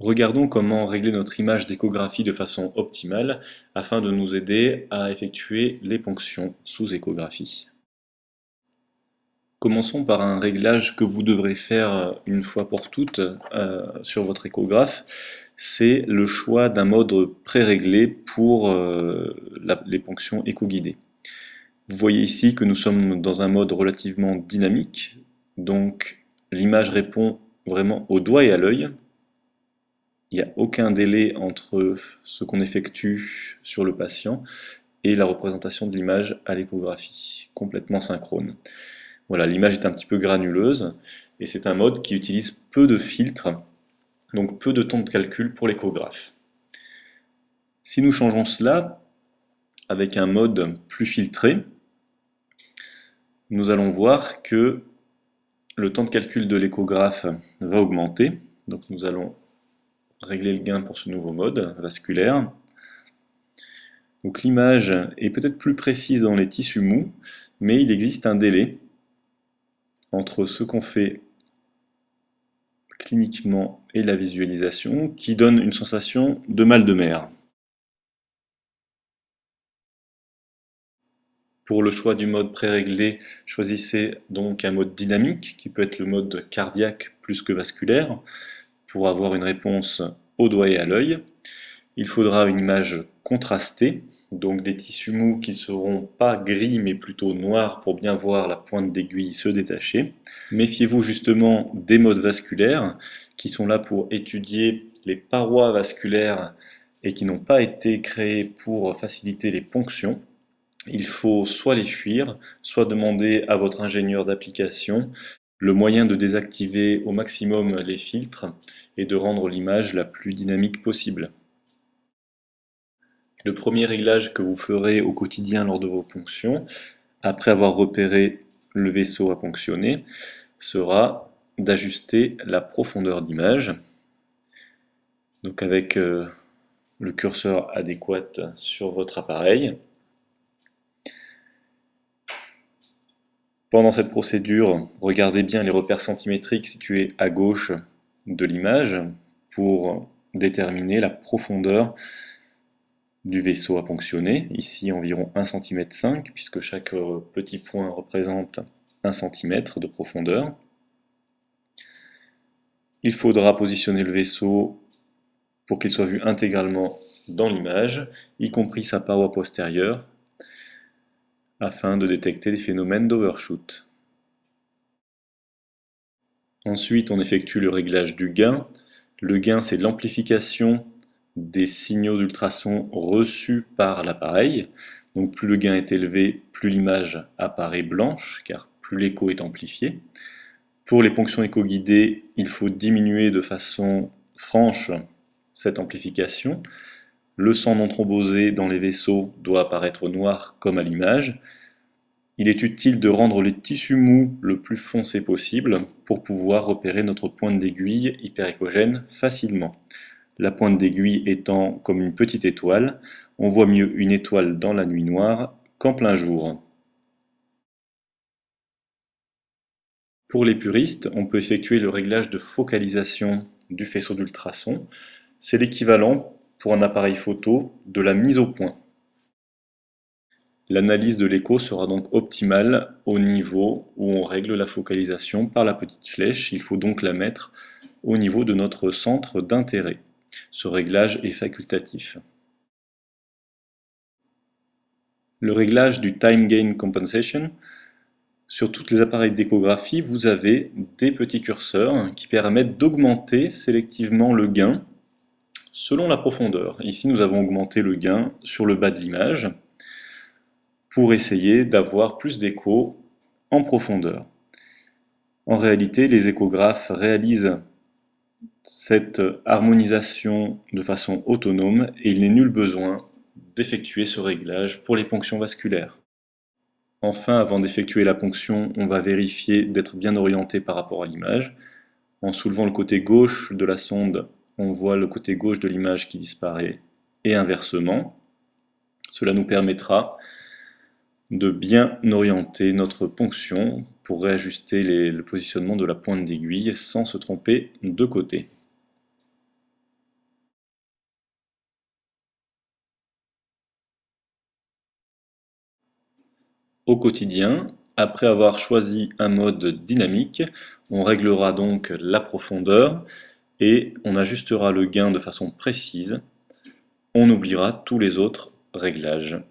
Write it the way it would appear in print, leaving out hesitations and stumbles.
Regardons comment régler notre image d'échographie de façon optimale afin de nous aider à effectuer les ponctions sous échographie. Commençons par un réglage que vous devrez faire une fois pour toutes sur votre échographe. C'est le choix d'un mode pré-réglé pour les ponctions écho-guidées. Vous voyez ici que nous sommes dans un mode relativement dynamique, donc l'image répond vraiment au doigt et à l'œil. Il n'y a aucun délai entre ce qu'on effectue sur le patient et la représentation de l'image à l'échographie, complètement synchrone. Voilà, l'image est un petit peu granuleuse et c'est un mode qui utilise peu de filtres, donc peu de temps de calcul pour l'échographe. Si nous changeons cela avec un mode plus filtré, nous allons voir que le temps de calcul de l'échographe va augmenter. Donc nous allons régler le gain pour ce nouveau mode vasculaire. Donc l'image est peut-être plus précise dans les tissus mous, mais il existe un délai entre ce qu'on fait cliniquement et la visualisation qui donne une sensation de mal de mer. Pour le choix du mode pré-réglé, choisissez donc un mode dynamique qui peut être le mode cardiaque plus que vasculaire pour avoir une réponse au doigt et à l'œil. Il faudra une image contrastée, donc des tissus mous qui ne seront pas gris mais plutôt noirs pour bien voir la pointe d'aiguille se détacher. Méfiez-vous justement des modes vasculaires qui sont là pour étudier les parois vasculaires et qui n'ont pas été créés pour faciliter les ponctions. Il faut soit les fuir, soit demander à votre ingénieur d'application le moyen de désactiver au maximum les filtres et de rendre l'image la plus dynamique possible. Le premier réglage que vous ferez au quotidien lors de vos ponctions, après avoir repéré le vaisseau à ponctionner, sera d'ajuster la profondeur d'image. Donc avec le curseur adéquat sur votre appareil. Pendant cette procédure, regardez bien les repères centimétriques situés à gauche de l'image pour déterminer la profondeur du vaisseau à ponctionner. Ici environ 1,5 cm puisque chaque petit point représente 1 cm de profondeur. Il faudra positionner le vaisseau pour qu'il soit vu intégralement dans l'image, y compris sa paroi postérieure, afin de détecter des phénomènes d'overshoot. Ensuite, on effectue le réglage du gain. Le gain, c'est l'amplification des signaux d'ultrasons reçus par l'appareil. Donc plus le gain est élevé, plus l'image apparaît blanche, car plus l'écho est amplifié. Pour les ponctions écho-guidées, il faut diminuer de façon franche cette amplification. Le sang non thrombosé dans les vaisseaux doit apparaître noir comme à l'image. Il est utile de rendre les tissus mous le plus foncé possible pour pouvoir repérer notre pointe d'aiguille hyperéchogène facilement. La pointe d'aiguille étant comme une petite étoile, on voit mieux une étoile dans la nuit noire qu'en plein jour. Pour les puristes, on peut effectuer le réglage de focalisation du faisceau d'ultrasons. C'est l'équivalent, pour un appareil photo, de la mise au point. L'analyse de l'écho sera donc optimale au niveau où on règle la focalisation par la petite flèche. Il faut donc la mettre au niveau de notre centre d'intérêt. Ce réglage est facultatif. Le réglage du Time Gain Compensation. Sur tous les appareils d'échographie, vous avez des petits curseurs qui permettent d'augmenter sélectivement le gain selon la profondeur. Ici, nous avons augmenté le gain sur le bas de l'image pour essayer d'avoir plus d'écho en profondeur. En réalité, les échographes réalisent cette harmonisation de façon autonome et il n'est nul besoin d'effectuer ce réglage pour les ponctions vasculaires. Enfin, avant d'effectuer la ponction, on va vérifier d'être bien orienté par rapport à l'image. En soulevant le côté gauche de la sonde, on voit le côté gauche de l'image qui disparaît et inversement. Cela nous permettra de bien orienter notre ponction pour réajuster le positionnement de la pointe d'aiguille sans se tromper de côté. Au quotidien, après avoir choisi un mode dynamique, on réglera donc la profondeur et on ajustera le gain de façon précise. On oubliera tous les autres réglages.